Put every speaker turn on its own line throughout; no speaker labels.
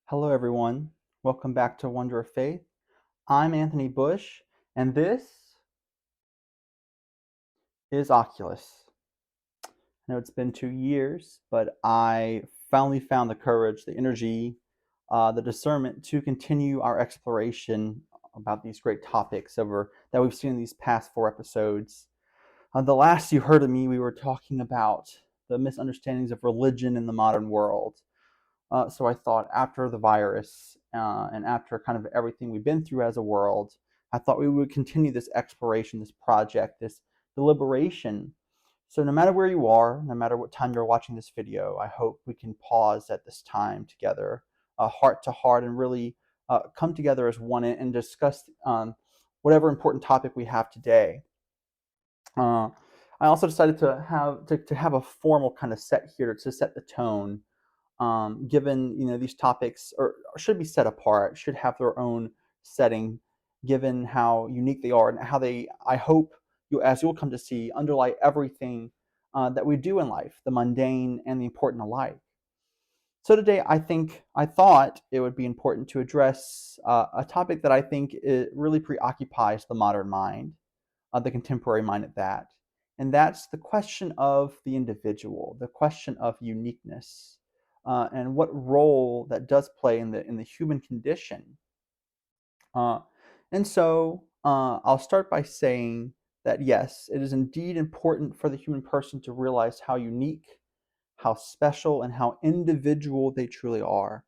Hello, everyone. Welcome back to Wonder of Faith. I'm Anthony Bush, and this is Oculus. I know it's been 2 years, but I finally found the courage, the energy, the discernment to continue our exploration about these great topics that we've seen in these past 4 episodes. The last you heard of me, we were talking about the misunderstandings of religion in the modern world. So I thought after the virus and after kind of everything we've been through as a world, I thought we would continue this exploration, this project, this deliberation. So no matter where you are, no matter what time you're watching this video, I hope we can pause at this time together, heart to heart, and really come together as one and discuss whatever important topic we have today. Uh, I also decided to have a formal kind of set here to set the tone, given these topics should be set apart, should have their own setting, given how unique they are and how they, I hope, as you'll come to see, underlie everything that we do in life, the mundane and the important alike. So today, I thought it would be important to address a topic that I think it really preoccupies the modern mind, the contemporary mind at that, and that's the question of the individual, the question of uniqueness, and what role that does play in the human condition. Uh, and so I'll start by saying that yes, it is indeed important for the human person to realize how unique, how special, and how individual they truly are.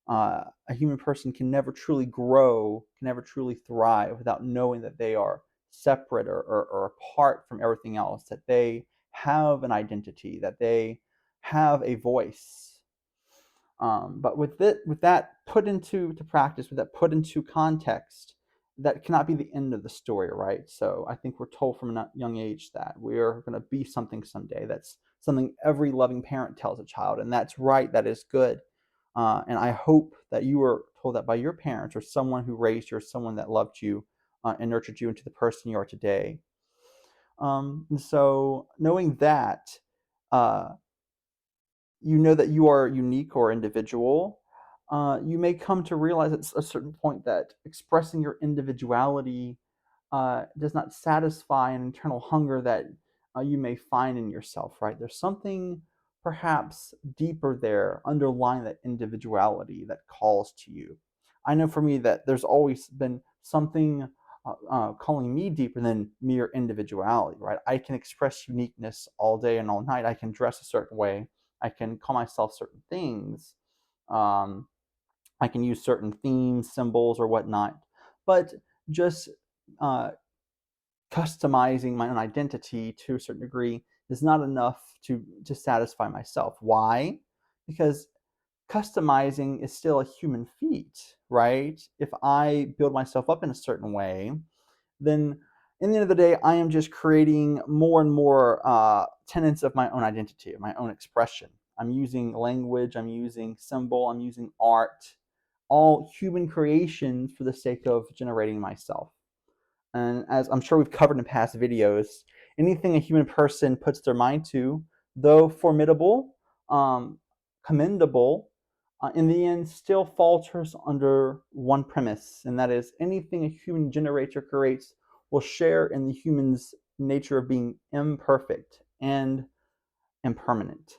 A human person can never truly grow, can never truly thrive without knowing that they are separate or apart from everything else, that they have an identity, that they have a voice. But with that put into practice, with that put into context, that cannot be the end of the story, right? So I think we're told from a young age that we're going to be something someday. That's something every loving parent tells a child, and that's right. That is good. And I hope that you were told that by your parents or someone who raised you or someone that loved you and nurtured you into the person you are today. And so knowing that, uh, you know that you are unique or individual, you may come to realize at a certain point that expressing your individuality does not satisfy an internal hunger that you may find in yourself, right? There's something perhaps deeper there underlying that individuality that calls to you. I know for me that there's always been something calling me deeper than mere individuality, right? I can express uniqueness all day and all night. I can dress a certain way. I can call myself certain things. Um, I can use certain themes, symbols, or whatnot. But just uh, customizing my own identity to a certain degree is not enough to satisfy myself. Why? Because customizing is still a human feat, right? If I build myself up in a certain way, then in the end of the day, I am just creating more and more tenets of my own identity, of my own expression. I'm using language, I'm using symbol, I'm using art, all human creations for the sake of generating myself. And as I'm sure we've covered in past videos, anything a human person puts their mind to, though formidable, um, commendable, in the end still falters under one premise, and that is anything a human generates or creates will share in the human's nature of being imperfect and impermanent.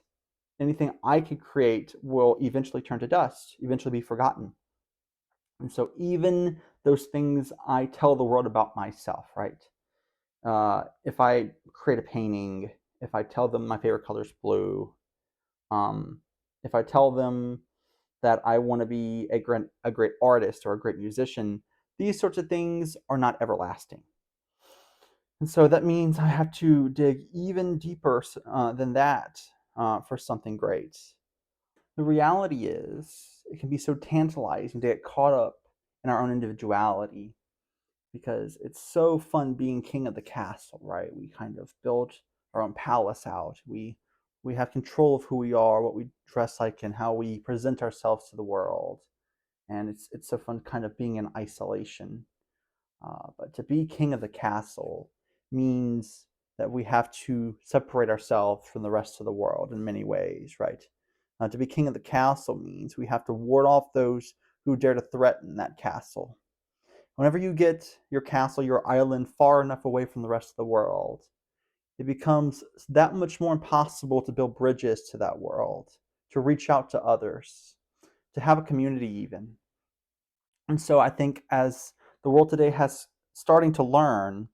Anything I could create will eventually turn to dust, eventually be forgotten. And so even those things I tell the world about myself, right? If I create a painting, if I tell them my favorite color is blue, um, if I tell them that I want to be a great artist or a great musician, these sorts of things are not everlasting. And so that means I have to dig even deeper than that for something great. The reality is, it can be so tantalizing to get caught up in our own individuality because it's so fun being king of the castle, right? We kind of build our own palace out. We have control of who we are, what we dress like, and how we present ourselves to the world. And it's so fun kind of being in isolation. But to be king of the castle means that we have to separate ourselves from the rest of the world in many ways, right? To be king of the castle means we have to ward off those who dare to threaten that castle. Whenever you get your castle, your island, far enough away from the rest of the world, it becomes that much more impossible to build bridges to that world, to reach out to others, to have a community even. And so I think as the world today has starting to learn,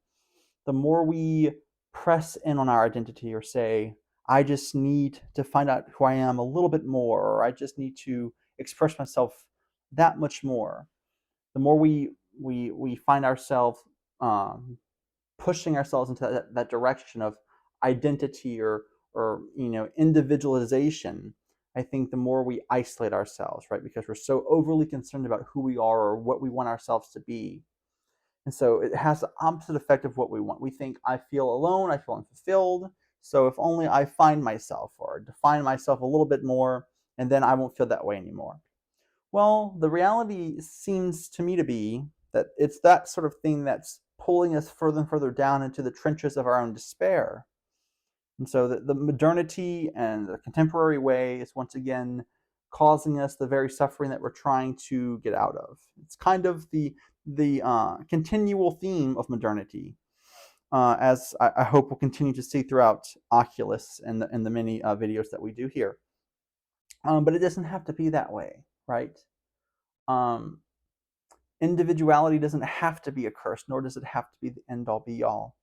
the more we press in on our identity or say, I just need to find out who I am a little bit more, or I just need to express myself that much more, the more we find ourselves pushing ourselves into that direction of identity or individualization. I think the more we isolate ourselves, right? Because we're so overly concerned about who we are or what we want ourselves to be. And so it has the opposite effect of what we want. We think, I feel alone, I feel unfulfilled. So if only I find myself or define myself a little bit more, and then I won't feel that way anymore. Well, the reality seems to me to be that it's that sort of thing that's pulling us further and further down into the trenches of our own despair. And so the modernity and the contemporary way is once again causing us the very suffering that we're trying to get out of. It's kind of the continual theme of modernity, as I hope we'll continue to see throughout Oculus and the many videos that we do here. But it doesn't have to be that way, right? Um, individuality doesn't have to be a curse, nor does it have to be the end all be all.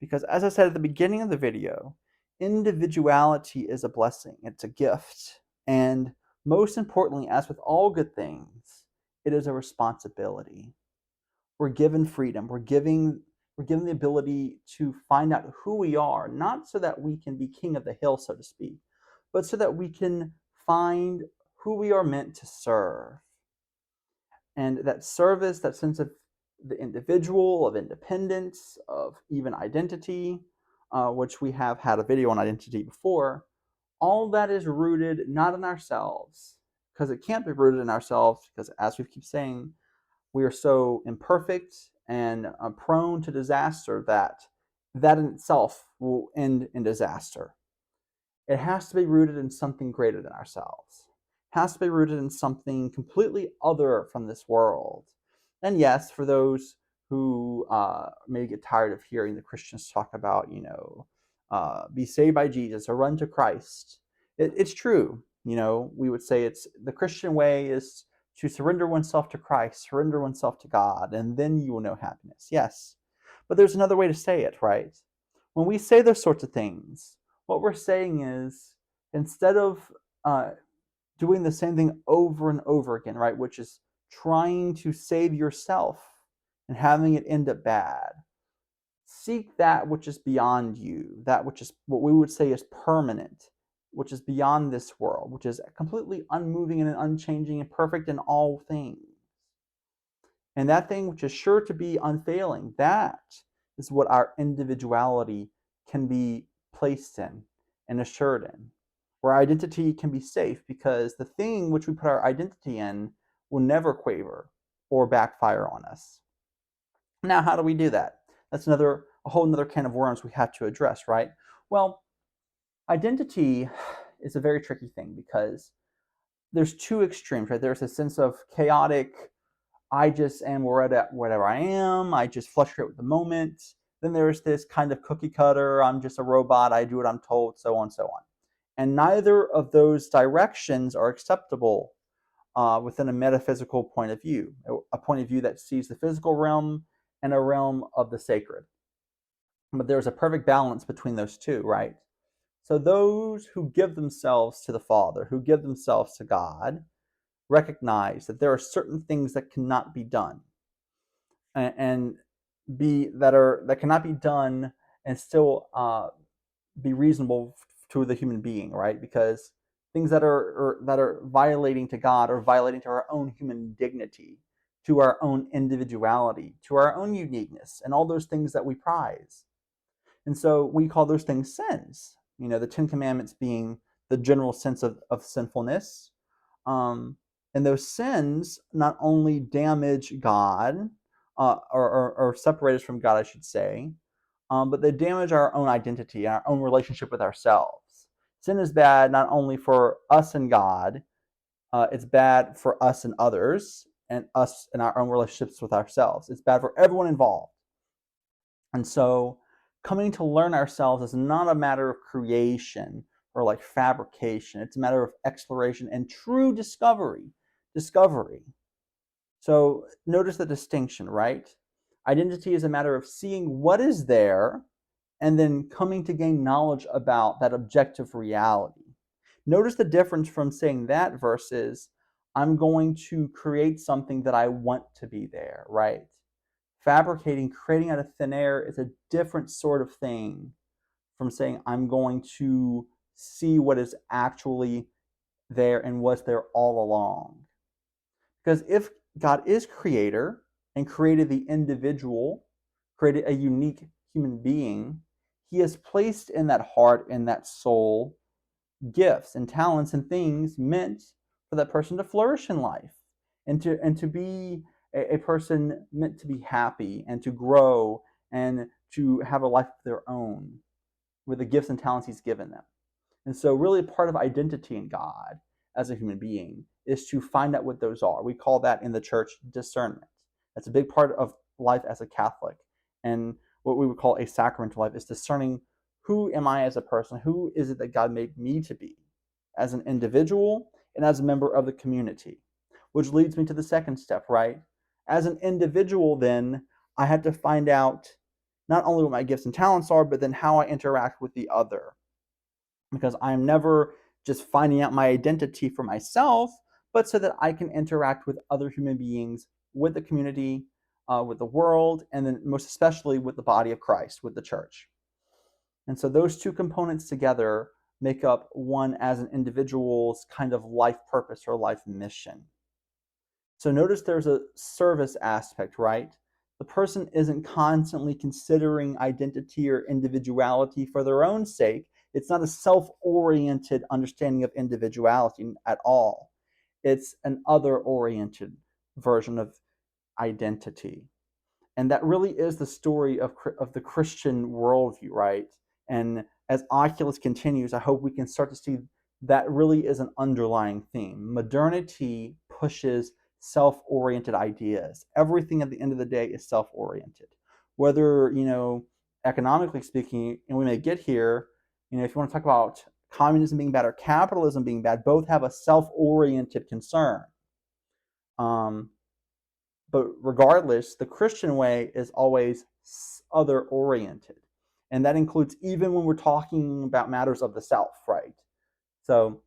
Because as I said at the beginning of the video, individuality is a blessing, it's a gift. And most importantly, as with all good things, it is a responsibility. We're given freedom, we're given the ability to find out who we are, not so that we can be king of the hill, so to speak, but so that we can find who we are meant to serve. And that service, that sense of the individual, of independence, of even identity, which we have had a video on identity before, all that is rooted not in ourselves, because it can't be rooted in ourselves, because as we keep saying, we are so imperfect and prone to disaster that in itself will end in disaster. It has to be rooted in something greater than ourselves. It has to be rooted in something completely other from this world. And yes, for those who may get tired of hearing the Christians talk about, be saved by Jesus or run to Christ, it's true. We would say it's the Christian way is to surrender oneself to Christ, surrender oneself to God, and then you will know happiness. Yes. But there's another way to say it, right? When we say those sorts of things, what we're saying is instead of doing the same thing over and over again, right, which is trying to save yourself and having it end up bad, seek that which is beyond you, that which is what we would say is permanent, which is beyond this world, which is completely unmoving and unchanging and perfect in all things. And that thing which is sure to be unfailing, that is what our individuality can be placed in and assured in. Where our identity can be safe because the thing which we put our identity in will never quaver or backfire on us. Now, how do we do that? That's a whole nother can of worms we have to address, right? Well, identity is a very tricky thing because there's two extremes, right? There's a sense of chaotic, I just am whatever I am, I just fluctuate with the moment. Then there's this kind of cookie cutter, I'm just a robot, I do what I'm told, so on and so on. And neither of those directions are acceptable within a metaphysical point of view, a point of view that sees the physical realm and a realm of the sacred. But there's a perfect balance between those two, right? So those who give themselves to the Father, who give themselves to God, recognize that there are certain things that cannot be done and that cannot be done and still be reasonable to the human being, right? Because things that are violating to God or violating to our own human dignity, to our own individuality, to our own uniqueness, and all those things that we prize. And so we call those things sins. The Ten Commandments being the general sense of sinfulness. And those sins not only damage God, or separate us from God, I should say, but they damage our own identity and our own relationship with ourselves. Sin is bad not only for us and God, it's bad for us and others, and us in our own relationships with ourselves. It's bad for everyone involved. And so coming to learn ourselves is not a matter of creation or like fabrication. It's a matter of exploration and true discovery. Discovery. So notice the distinction, right? Identity is a matter of seeing what is there and then coming to gain knowledge about that objective reality. Notice the difference from saying that versus I'm going to create something that I want to be there, right? Fabricating, creating out of thin air is a different sort of thing from saying I'm going to see what is actually there and was there all along. Because if God is creator and created the individual, created a unique human being, he has placed in that heart and that soul gifts and talents and things meant for that person to flourish in life and to be a person meant to be happy and to grow and to have a life of their own with the gifts and talents he's given them. And so really part of identity in God as a human being is to find out what those are. We call that in the church discernment. That's a big part of life as a Catholic. And what we would call a sacramental life is discerning who am I as a person? Who is it that God made me to be as an individual and as a member of the community? Which leads me to the second step, right? As an individual, then, I had to find out not only what my gifts and talents are, but then how I interact with the other. Because I'm never just finding out my identity for myself, but so that I can interact with other human beings, with the community, with the world, and then most especially with the body of Christ, with the church. And so those two components together make up one as an individual's kind of life purpose or life mission. So notice there's a service aspect, right? The person isn't constantly considering identity or individuality for their own sake. It's not a self-oriented understanding of individuality at all. It's an other-oriented version of identity. And that really is the story of the Christian worldview, right? And as Oculus continues, I hope we can start to see that really is an underlying theme. Modernity pushes self-oriented ideas. Everything at the end of the day is self-oriented. Whether, economically speaking, and we may get here, if you want to talk about communism being bad or capitalism being bad, both have a self-oriented concern. But regardless, the Christian way is always other-oriented. And that includes even when we're talking about matters of the self, right? So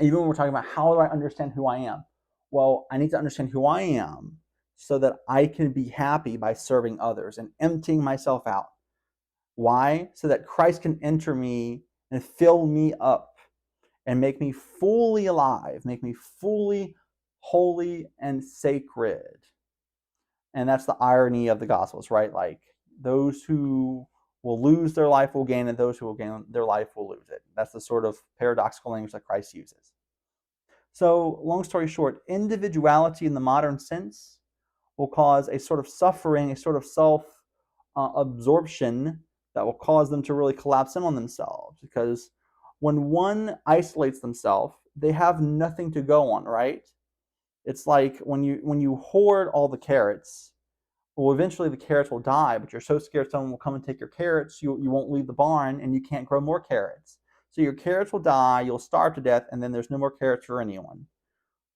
even when we're talking about how do I understand who I am? Well, I need to understand who I am so that I can be happy by serving others and emptying myself out. Why? So that Christ can enter me and fill me up and make me fully alive, make me fully holy and sacred. And that's the irony of the Gospels, right? Like those who will lose their life will gain, and those who will gain their life will lose it. That's the sort of paradoxical language that Christ uses. So, long story short, individuality in the modern sense will cause a sort of suffering, a sort of self-absorption that will cause them to really collapse in on themselves. Because when one isolates themselves, they have nothing to go on, right? It's like when you hoard all the carrots, well, eventually the carrots will die, but you're so scared someone will come and take your carrots, you won't leave the barn and you can't grow more carrots. So your carrots will die, you'll starve to death, and then there's no more carrots for anyone.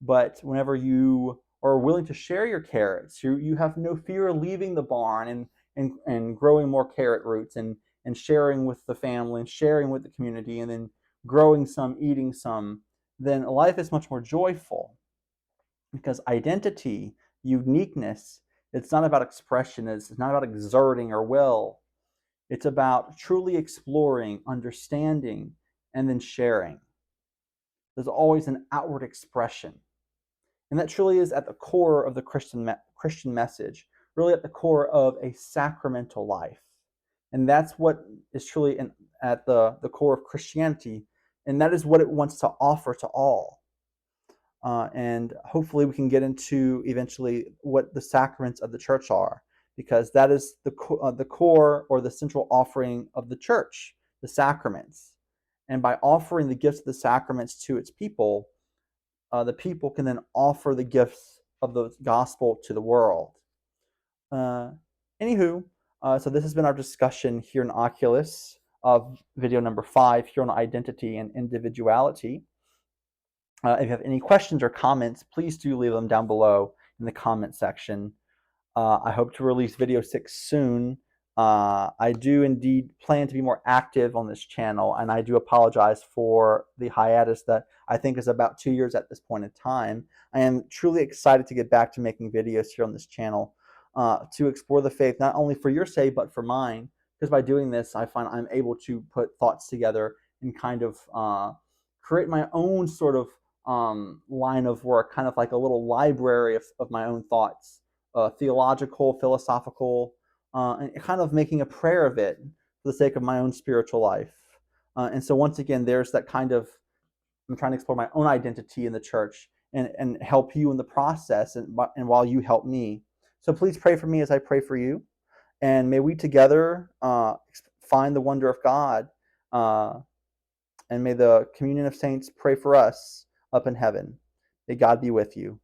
But whenever you are willing to share your carrots, you have no fear of leaving the barn and growing more carrot roots and sharing with the family and sharing with the community and then growing some, eating some, then life is much more joyful. Because identity, uniqueness, it's not about expression, it's not about exerting or will. It's about truly exploring, understanding, and then sharing. There's always an outward expression. And that truly is at the core of the Christian message, really at the core of a sacramental life. And that's what is truly at the core of Christianity. And that is what it wants to offer to all. And hopefully we can get into eventually what the sacraments of the church are, because that is the core or the central offering of the church, the sacraments. And by offering the gifts of the sacraments to its people, the people can then offer the gifts of the gospel to the world. Uh, Anywho, so this has been our discussion here in Oculus of video number 5 here on identity and individuality. If you have any questions or comments, please do leave them down below in the comment section. I hope to release video 6 soon. I do indeed plan to be more active on this channel, and I do apologize for the hiatus that I think is about 2 years at this point in time. I am truly excited to get back to making videos here on this channel to explore the faith, not only for your sake, but for mine, because by doing this, I find I'm able to put thoughts together and kind of create my own sort of line of work, kind of like a little library of my own thoughts. Theological, philosophical, and kind of making a prayer of it for the sake of my own spiritual life. And so once again, there's that kind of, I'm trying to explore my own identity in the church and help you in the process and while you help me. So please pray for me as I pray for you. And may we together find the wonder of God. And may the communion of saints pray for us up in heaven. May God be with you.